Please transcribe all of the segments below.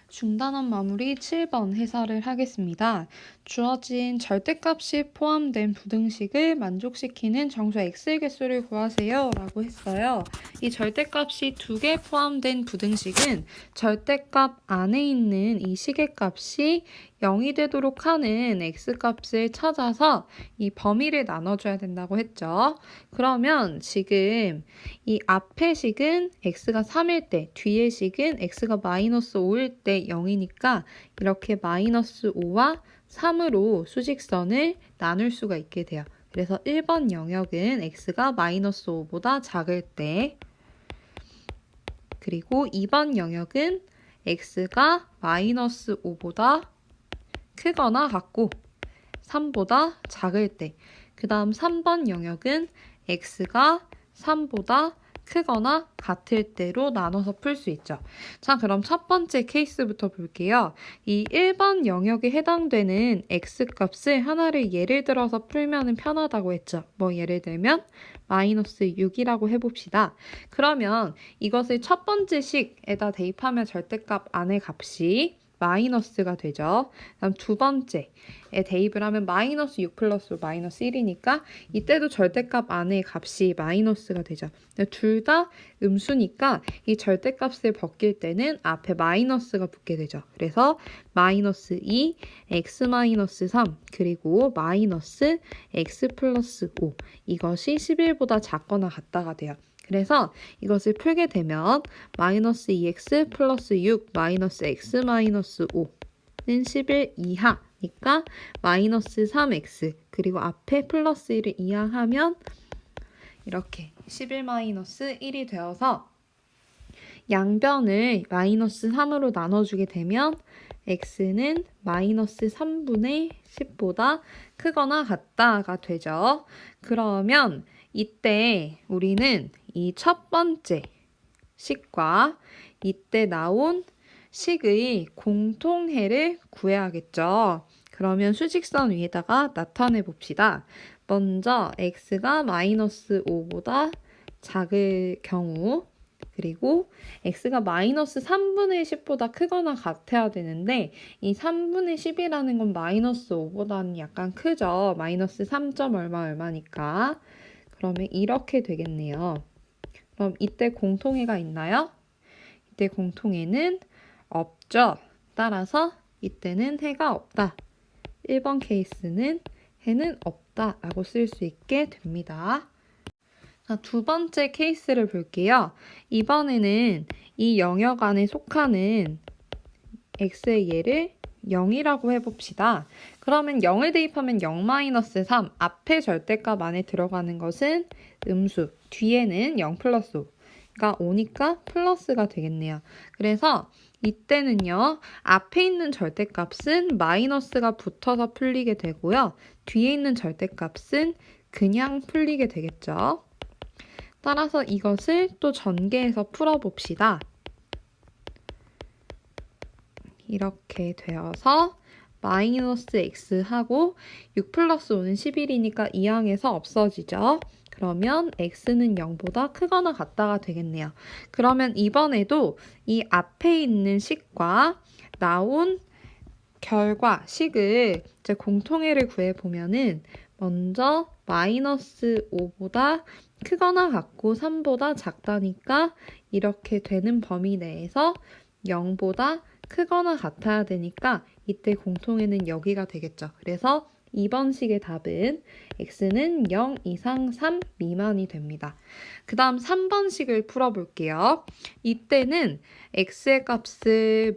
중단원 마무리 7번 해설을 하겠습니다. 주어진 절대값이 포함된 부등식을 만족시키는 정수 x의 개수를 구하세요 라고 했어요. 이 절대값이 2개 포함된 부등식은 절대값 안에 있는 이 식의 값이 0이 되도록 하는 x값을 찾아서 이 범위를 나눠줘야 된다고 했죠. 그러면 지금 이 앞의 식은 x가 3일 때, 뒤의 식은 x가 마이너스 5일 때 0이니까 이렇게 마이너스 5와 3으로 수직선을 나눌 수가 있게 돼요. 그래서 1번 영역은 x가 마이너스 5보다 작을 때, 그리고 2번 영역은 x가 마이너스 5보다 크거나 같고 3보다 작을 때, 그 다음 3번 영역은 x가 3보다 크거나 같을 때로 나눠서 풀 수 있죠. 자, 그럼 첫 번째 케이스부터 볼게요. 이 1번 영역에 해당되는 x값을 하나를 예를 들어서 풀면 편하다고 했죠. 뭐 예를 들면 마이너스 6이라고 해봅시다. 그러면 이것을 첫 번째 식에다 대입하면 절대값 안의 값이 마이너스가 되죠. 다음 두 번째에 대입을 하면 마이너스 6 플러스 마이너스 1이니까 이때도 절대값 안에 값이 마이너스가 되죠. 둘 다 음수니까 이 절대값을 벗길 때는 앞에 마이너스가 붙게 되죠. 그래서 마이너스 2, x 마이너스 3, 그리고 마이너스 x 플러스 5 이것이 11보다 작거나 같다가 돼요. 그래서 이것을 풀게 되면 마이너스 2x 플러스 6 마이너스 x 마이너스 5는 11 이하니까 마이너스 3x 그리고 앞에 플러스 1을 이항하면 이렇게 11 마이너스 1이 되어서 양변을 마이너스 3으로 나눠주게 되면 x는 마이너스 3분의 10보다 크거나 같다가 되죠. 그러면 이때 우리는 이 첫 번째 식과 이때 나온 식의 공통해를 구해야겠죠. 그러면 수직선 위에다가 나타내 봅시다. 먼저 x가 마이너스 5보다 작을 경우, 그리고 x가 마이너스 3분의 10보다 크거나 같아야 되는데 이 3분의 10이라는 건 마이너스 5보다는 약간 크죠. 마이너스 3. 얼마니까. 그러면 이렇게 되겠네요. 그럼 이때 공통해가 있나요? 이때 공통해는 없죠. 따라서 이때는 해가 없다. 1번 케이스는 해는 없다라고 쓸 수 있게 됩니다. 자, 두 번째 케이스를 볼게요. 이번에는 이 영역 안에 속하는 x의 예를 0이라고 해봅시다. 그러면 0을 대입하면 0-3 앞에 절대값 안에 들어가는 것은 음수, 뒤에는 0 플러스 5가 5니까 플러스가 되겠네요. 그래서 이때는요, 앞에 있는 절대값은 마이너스가 붙어서 풀리게 되고요. 뒤에 있는 절대값은 그냥 풀리게 되겠죠. 따라서 이것을 또 전개해서 풀어봅시다. 이렇게 되어서 마이너스 x하고 6 플러스 5는 11이니까 이항에서 없어지죠. 그러면 x는 0보다 크거나 같다가 되겠네요. 그러면 이번에도 이 앞에 있는 식과 나온 결과 식을 이제 공통해를 구해보면은 먼저 마이너스 5보다 크거나 같고 3보다 작다니까 이렇게 되는 범위 내에서 0보다 크거나 같아야 되니까 이때 공통해는 여기가 되겠죠. 그래서 2번 식의 답은 x는 0 이상 3 미만이 됩니다. 그 다음 3번 식을 풀어볼게요. 이때는 x의 값을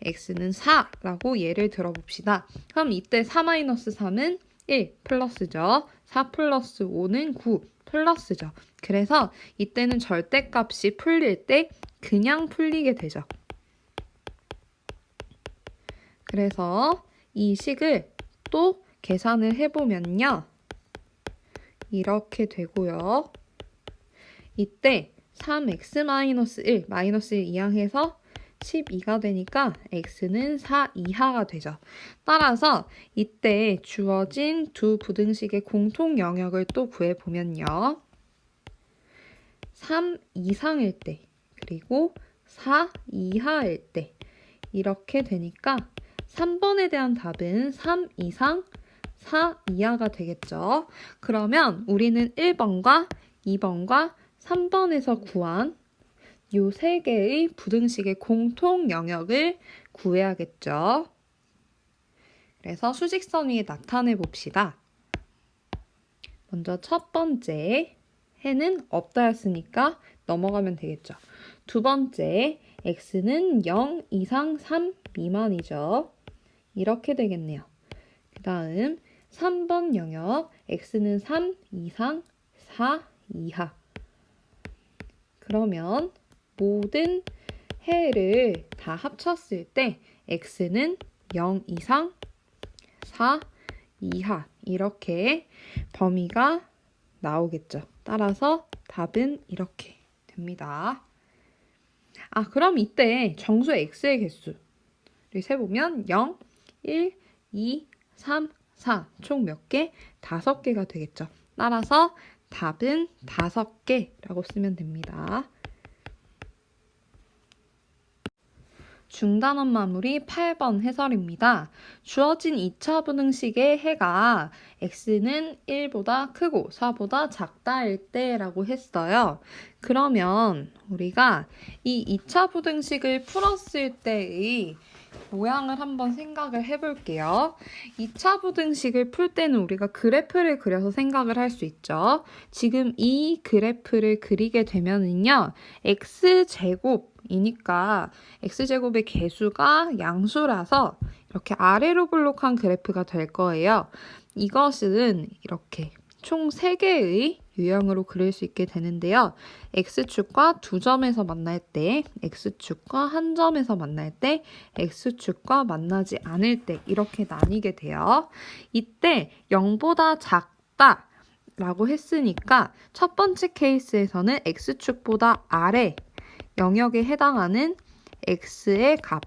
x는 4라고 예를 들어봅시다. 그럼 이때 4-3은 1 플러스죠. 4 플러스 5는 9 플러스죠. 그래서 이때는 절대값이 풀릴 때 그냥 풀리게 되죠. 그래서 이 식을 또 계산을 해보면요. 이렇게 되고요. 이때 3x-1, 마이너스 1 이항해서 12가 되니까 x는 4 이하가 되죠. 따라서 이때 주어진 두 부등식의 공통 영역을 또 구해보면요. 3 이상일 때, 그리고 4 이하일 때 이렇게 되니까 3번에 대한 답은 3 이상 4 이하가 되겠죠. 그러면 우리는 1번과 2번과 3번에서 구한 이 세 개의 부등식의 공통 영역을 구해야겠죠. 그래서 수직선 위에 나타내 봅시다. 먼저 첫 번째 해는 없다였으니까 넘어가면 되겠죠. 두 번째 x는 0 이상 3 미만이죠. 이렇게 되겠네요. 그 다음 3번 영역 x는 3 이상 4 이하. 그러면 모든 해를 다 합쳤을 때 x는 0 이상 4 이하 이렇게 범위가 나오겠죠. 따라서 답은 이렇게 됩니다. 그럼 이때 정수 x의 개수를 세보면 0, 1, 2, 3, 4 총 몇 개? 5개가 되겠죠. 따라서 답은 5개라고 쓰면 됩니다. 중단원 마무리 8번 해설입니다. 주어진 2차 부등식의 해가 x는 1보다 크고 4보다 작다일 때라고 했어요. 그러면 우리가 이 2차 부등식을 풀었을 때의 모양을 한번 생각을 해볼게요. 2차 부등식을 풀 때는 우리가 그래프를 그려서 생각을 할 수 있죠. 지금 이 그래프를 그리게 되면은요, x제곱이니까 x제곱의 개수가 양수라서 이렇게 아래로 볼록한 그래프가 될 거예요. 이것은 이렇게 총 3개의 유형으로 그릴 수 있게 되는데요. x축과 두 점에서 만날 때, x축과 한 점에서 만날 때, x축과 만나지 않을 때 이렇게 나뉘게 돼요. 이때 0보다 작다 라고 했으니까 첫 번째 케이스에서는 x축보다 아래 영역에 해당하는 x의 값,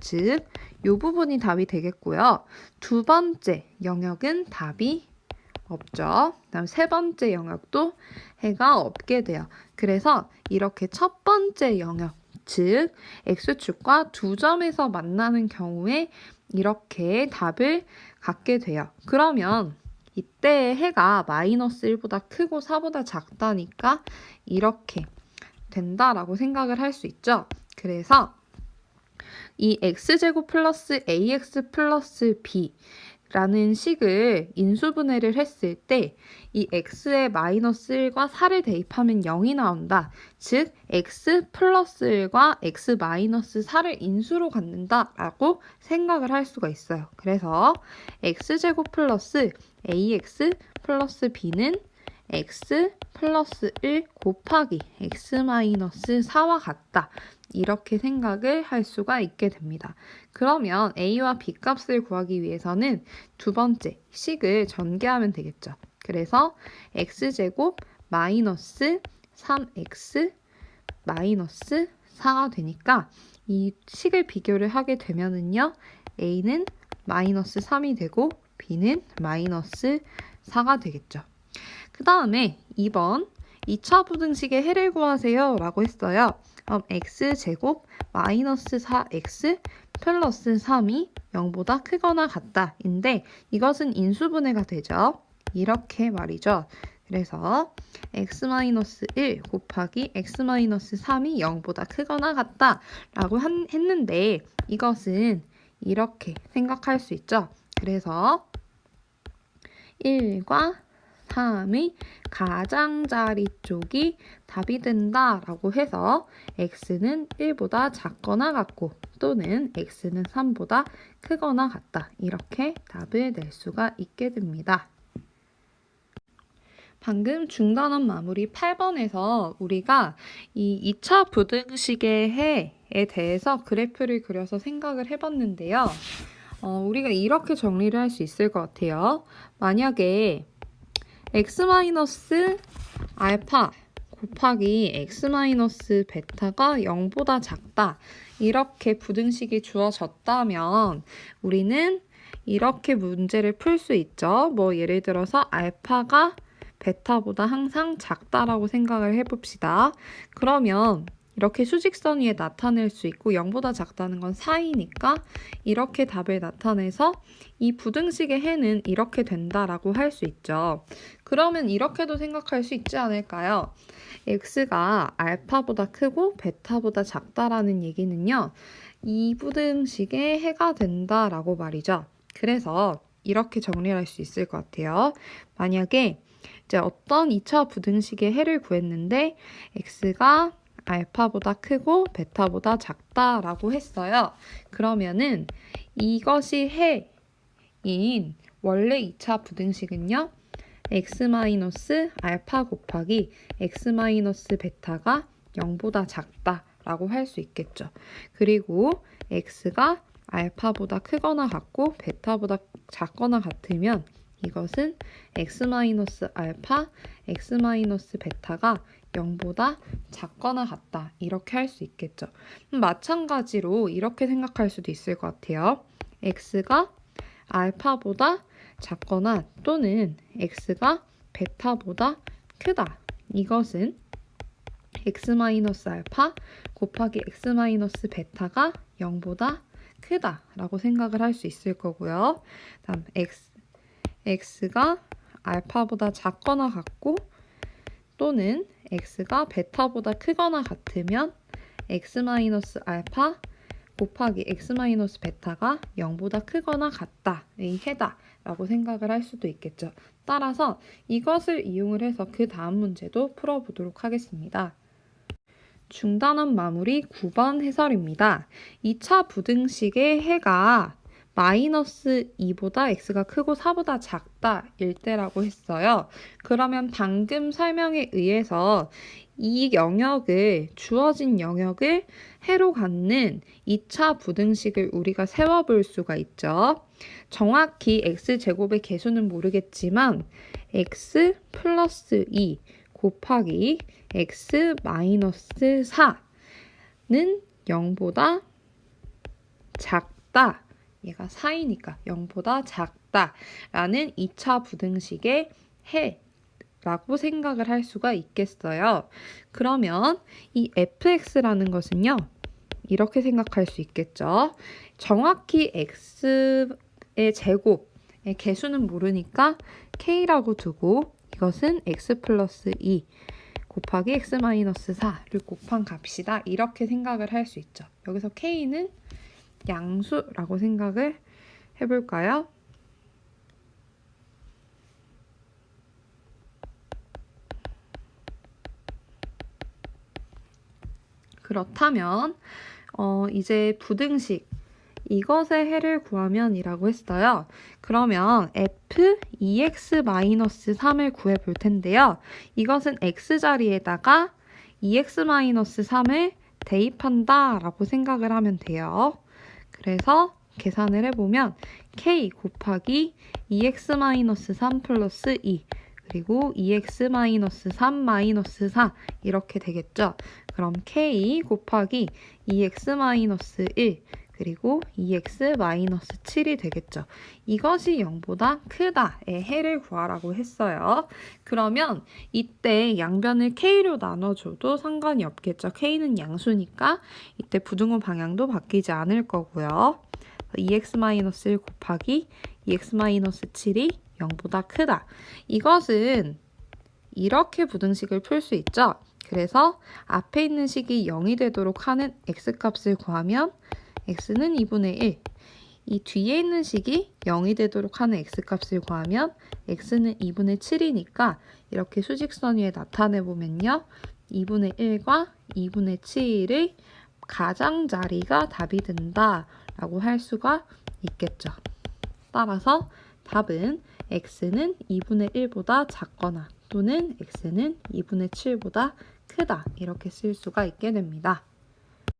즉 이 부분이 답이 되겠고요. 두 번째 영역은 답이 없죠. 그다음 세 번째 영역도 해가 없게 돼요. 그래서 이렇게 첫 번째 영역, 즉 x축과 두 점에서 만나는 경우에 이렇게 답을 갖게 돼요. 그러면 이때 해가 마이너스 1보다 크고 4보다 작다니까 이렇게 된다라고 생각을 할 수 있죠. 그래서 이 x제곱 플러스 ax 플러스 b 라는 식을 인수분해를 했을 때 이 x에 마이너스 1과 4를 대입하면 0이 나온다. 즉 x 플러스 1과 x 마이너스 4를 인수로 갖는다라고 생각을 할 수가 있어요. 그래서 x제곱 플러스 ax 플러스 b는 x 플러스 1 곱하기 x 마이너스 4와 같다. 이렇게 생각을 할 수가 있게 됩니다. 그러면 a와 b 값을 구하기 위해서는 두 번째 식을 전개하면 되겠죠. 그래서 x제곱 마이너스 3x 마이너스 4가 되니까 이 식을 비교를 하게 되면은요, a는 마이너스 3이 되고 b는 마이너스 4가 되겠죠. 그 다음에 2번 2차 부등식의 해를 구하세요 라고 했어요. 그럼 x제곱 마이너스 4x 플러스 3이 0보다 크거나 같다 인데 이것은 인수분해가 되죠. 이렇게 말이죠. 그래서 x-1 곱하기 x-3이 0보다 크거나 같다 라고 했는데 이것은 이렇게 생각할 수 있죠. 그래서 1과 3의 가장자리 쪽이 답이 된다라고 해서 x는 1보다 작거나 같고 또는 x는 3보다 크거나 같다. 이렇게 답을 낼 수가 있게 됩니다. 방금 중단원 마무리 8번에서 우리가 이 2차 부등식의 해에 대해서 그래프를 그려서 생각을 해봤는데요. 우리가 이렇게 정리를 할 수 있을 것 같아요. 만약에 x-알파 곱하기 x-베타가 0보다 작다 이렇게 부등식이 주어졌다면 우리는 이렇게 문제를 풀 수 있죠. 뭐 예를 들어서 알파가 베타보다 항상 작다라고 생각을 해봅시다. 그러면 이렇게 수직선 위에 나타낼 수 있고 0보다 작다는 건 4이니까 이렇게 답을 나타내서 이 부등식의 해는 이렇게 된다라고 할 수 있죠. 그러면 이렇게도 생각할 수 있지 않을까요? x가 알파보다 크고 베타보다 작다라는 얘기는요. 이 부등식의 해가 된다라고 말이죠. 그래서 이렇게 정리를 할 수 있을 것 같아요. 만약에 이제 어떤 2차 부등식의 해를 구했는데 x가 알파보다 크고 베타보다 작다라고 했어요. 그러면은 이것이 해인 원래 2차 부등식은요. x-알파 곱하기 x-베타가 0보다 작다라고 할 수 있겠죠. 그리고 x가 알파보다 크거나 같고 베타보다 작거나 같으면 이것은 x-알파, x-베타가 0보다 작거나 같다. 이렇게 할 수 있겠죠. 마찬가지로 이렇게 생각할 수도 있을 것 같아요. x가 알파보다 작거나 또는 x가 베타보다 크다. 이것은 x-알파 곱하기 x-베타가 0보다 크다라고 생각을 할 수 있을 거고요. 다음 x가 알파보다 작거나 같고 또는 x가 베타보다 크거나 같으면 x-알파 곱하기 x-베타가 0보다 크거나 같다의 해다라고 생각을 할 수도 있겠죠. 따라서 이것을 이용을 해서 그 다음 문제도 풀어보도록 하겠습니다. 중단원 마무리 9번 해설입니다. 2차 부등식의 해가 마이너스 2보다 x가 크고 4보다 작다일 때라고 했어요. 그러면 방금 설명에 의해서 이 영역을, 주어진 영역을 해로 갖는 2차 부등식을 우리가 세워볼 수가 있죠. 정확히 x제곱의 개수는 모르겠지만 x 플러스 2 곱하기 x 마이너스 4는 0보다 작다. 얘가 4이니까 0보다 작다라는 2차 부등식의 해라고 생각을 할 수가 있겠어요. 그러면 이 fx라는 것은요. 이렇게 생각할 수 있겠죠. 정확히 x의 제곱의 개수는 모르니까 k라고 두고 이것은 x 플러스 2 곱하기 x 마이너스 4를 곱한 값이다. 이렇게 생각을 할 수 있죠. 여기서 k는 양수라고 생각을 해볼까요? 그렇다면 이제 부등식 이것의 해를 구하면 이라고 했어요. 그러면 f2x-3을 구해볼 텐데요. 이것은 x자리에다가 2x-3을 대입한다 라고 생각을 하면 돼요. 그래서 계산을 해보면 k 곱하기 2x-3 플러스 2 그리고 2x-3 4 이렇게 되겠죠. 그럼 k 곱하기 2x-1 그리고 2x-7이 되겠죠. 이것이 0보다 크다의 해를 구하라고 했어요. 그러면 이때 양변을 k로 나눠줘도 상관이 없겠죠. k는 양수니까 이때 부등호 방향도 바뀌지 않을 거고요. 2x-1 곱하기 2x-7이 0보다 크다. 이것은 이렇게 부등식을 풀 수 있죠. 그래서 앞에 있는 식이 0이 되도록 하는 x값을 구하면 x는 2분의 1. 이 뒤에 있는 식이 0이 되도록 하는 x값을 구하면 x는 2분의 7이니까 이렇게 수직선 위에 나타내보면요. 2분의 1과 2분의 7의 가장자리가 답이 된다라고 할 수가 있겠죠. 따라서 답은 x는 2분의 1보다 작거나 또는 x는 2분의 7보다 크다 이렇게 쓸 수가 있게 됩니다.